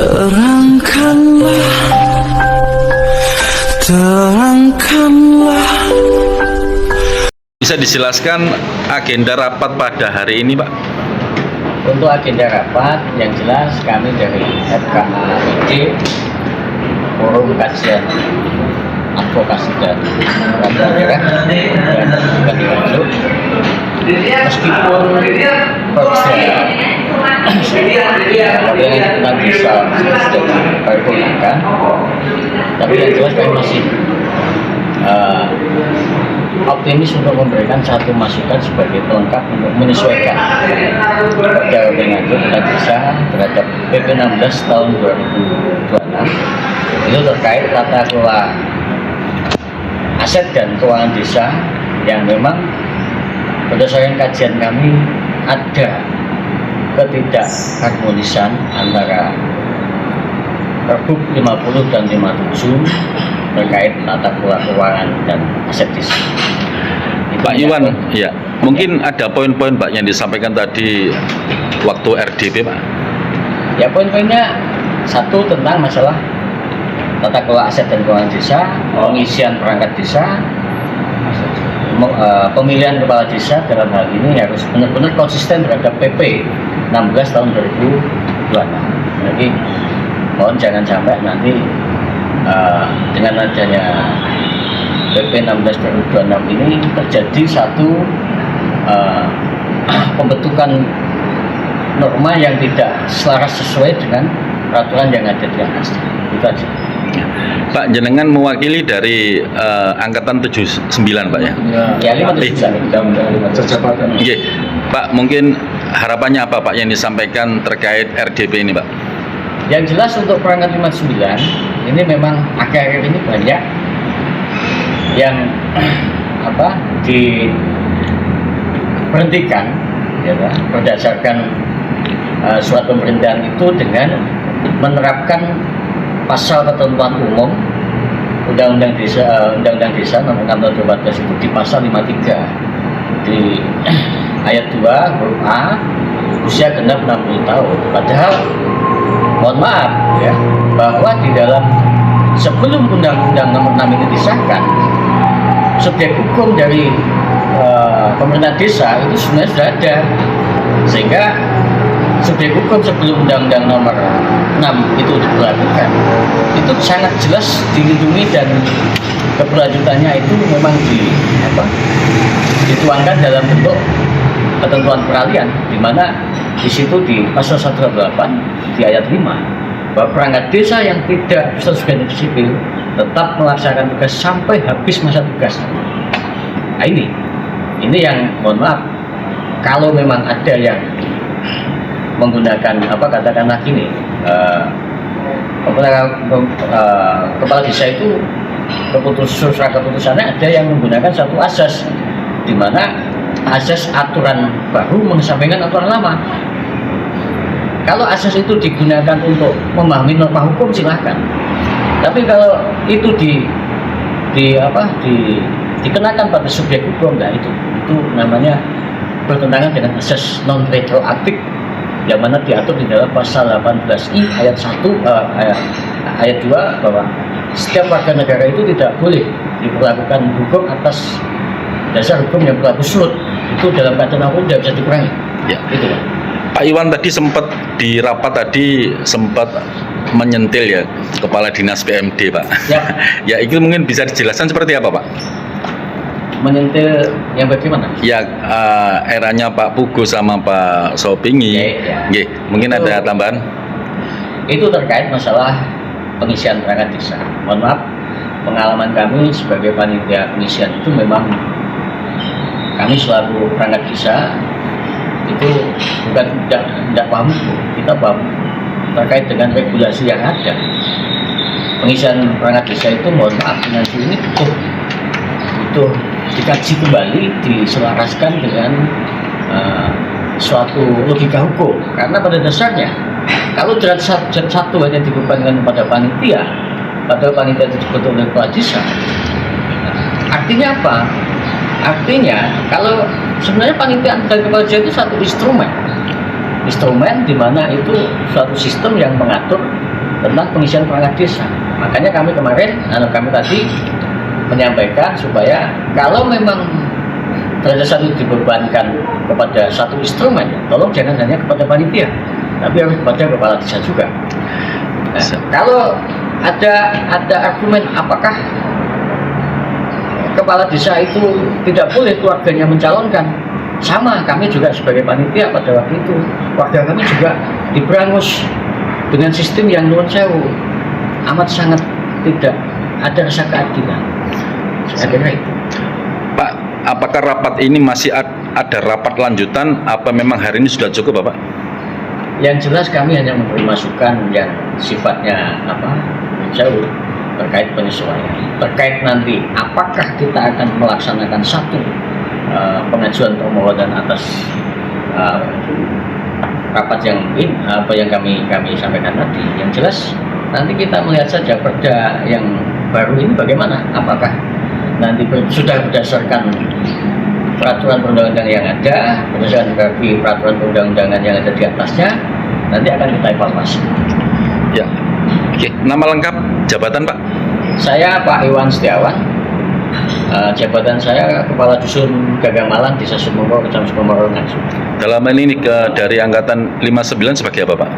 Terangkanlah, terangkanlah. Bisa dijelaskan agenda rapat pada hari ini, Pak? Untuk agenda rapat yang jelas kami dari FKAID, Forum Kajian Advokasi dan Peradilan Daerah dan Pendidikan meskipun program tentang desa sudah diparipurnakan, tapi yang jelas kami masih optimis untuk memberikan satu masukan sebagai pelengkap untuk menyesuaikan pada pengatur tentang desa terhadap PP 16 tahun 2026 itu terkait tata kelola aset dan keuangan desa yang memang berdasarkan kajian kami ada ketidakharmonisan antara Pergub 50 dan 57 terkait tata kelola keuangan dan aset desa. Pak Iwan, ya, mungkin ada poin-poin Pak yang disampaikan tadi waktu RDP, Pak. Ya, poin-poinnya satu tentang masalah tata kelola aset dan keuangan desa, pengisian perangkat desa, pemilihan kepala desa dalam hal ini harus benar-benar konsisten terhadap PP 16 tahun 2026. Jadi mohon jangan sampai nanti dengan adanya PP 16 2026 ini terjadi satu pembentukan norma yang tidak selaras sesuai dengan peraturan yang ada di atas. Itu aja. Pak, jenengan mewakili dari angkatan 79, Pak ya? Ya, 59. Oke, Pak, mungkin harapannya apa Pak yang disampaikan terkait RDP ini, Pak? Yang jelas untuk perangkat 59 ini memang akhir-akhir ini banyak yang diberhentikan ya, berdasarkan suatu pemerintahan itu dengan menerapkan pasal ketentuan umum Undang-Undang Desa Nomor 6 Tahun 2014 itu di pasal 53 di ayat 2 huruf A usia genap 60 tahun. Padahal mohon maaf ya, bahwa di dalam sebelum Undang-Undang Nomor 6 ini disahkan, subjek hukum dari pemerintah desa itu sebenarnya sudah ada, sehingga subjek hukum sebelum Undang-Undang Nomor 6 itu diberlakukan itu sangat jelas dilindungi dan keberlanjutannya itu memang dituangkan dalam bentuk ketentuan peralihan, di mana di situ di pasal 108 di ayat 5 bahwa perangkat desa yang tidak berstatus ganda sipil tetap melaksanakan tugas sampai habis masa tugas. Nah, ini yang mohon maaf kalau memang ada yang menggunakan katakanlah gini, kepala desa itu keputusannya ada yang menggunakan satu asas, di mana asas aturan baru mengesampingkan aturan lama. Kalau asas itu digunakan untuk memahami norma hukum silahkan, tapi kalau itu dikenakan pada subjek hukum, nah itu namanya bertentangan dengan asas non retroaktif yang mana diatur di dalam pasal 18I ayat 1 ayat 2 bahwa setiap warga negara itu tidak boleh diperlakukan hukum atas dasar hukum yang berlaku surut. Itu dalam ketentuan hukum tidak bisa dikurangi. Ya. Itu Pak Iwan tadi sempat di rapat sempat menyentil ya Kepala Dinas PMD, Pak. Ya. Ya, itu mungkin bisa dijelaskan seperti apa, Pak? Menyentil yang bagaimana? Ya, eranya Pak Pugo sama Pak Sopingi. Ya. Mungkin itu, ada tambahan? Itu terkait masalah pengisian perangkat desa. Mohon maaf, pengalaman kami sebagai panitia pengisian itu memang kami selaku perangkat desa itu bukan tidak paham, kita paham terkait dengan regulasi yang ada. Pengisian perangkat desa itu mohon maaf dengan ini butuh dikaji kembali, diselaraskan dengan suatu logika hukum, karena pada dasarnya kalau derajat satu hanya dibebankan kepada panitia, padahal panitia itu dibentuk oleh kepala desa, artinya apa? Artinya kalau sebenarnya panitia dan kepala desa itu satu instrumen di mana itu suatu sistem yang mengatur tentang pengisian perangkat desa. Makanya kami kemarin, kami tadi menyampaikan supaya kalau memang derajat 1 dibebankan kepada satu instrumen, tolong jangan hanya kepada panitia, tapi harus kepada kepala desa juga. Nah, kalau ada argumen apakah kepala desa itu tidak boleh keluarganya mencalonkan, sama kami juga sebagai panitia pada waktu itu keluarga kami juga diberangus dengan sistem yang nuwun sewu amat sangat tidak ada rasa keadilan. Saya kira itu. Pak, apakah rapat ini masih ada rapat lanjutan? Apa memang hari ini sudah cukup, Bapak? Yang jelas kami hanya memberi masukan yang sifatnya jauh terkait penyesuaian. Terkait nanti apakah kita akan melaksanakan satu pengajuan permohonan atas rapat yang kami sampaikan tadi. Yang jelas nanti kita melihat saja perda yang baru ini bagaimana. Apakah nanti sudah berdasarkan peraturan perundang-undangan yang ada, berdasarkan bagi peraturan perundang-undangan yang ada di atasnya, nanti akan kita evaluasi. Ya, oke. Nama lengkap, jabatan Pak? Saya Pak Iwan Setiawan. Jabatan saya Kepala Dusun Gagamalan, Desa Sumengko, Kecamatan Sumengko, Nganjuk. Dalam ini dari Angkatan 59 sebagai apa, Pak?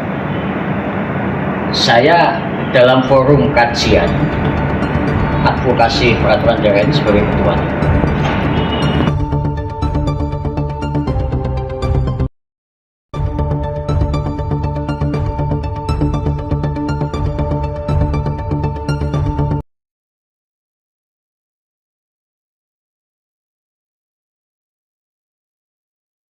Saya dalam forum kajian advokasi peraturan daerah ini sebagai ketua.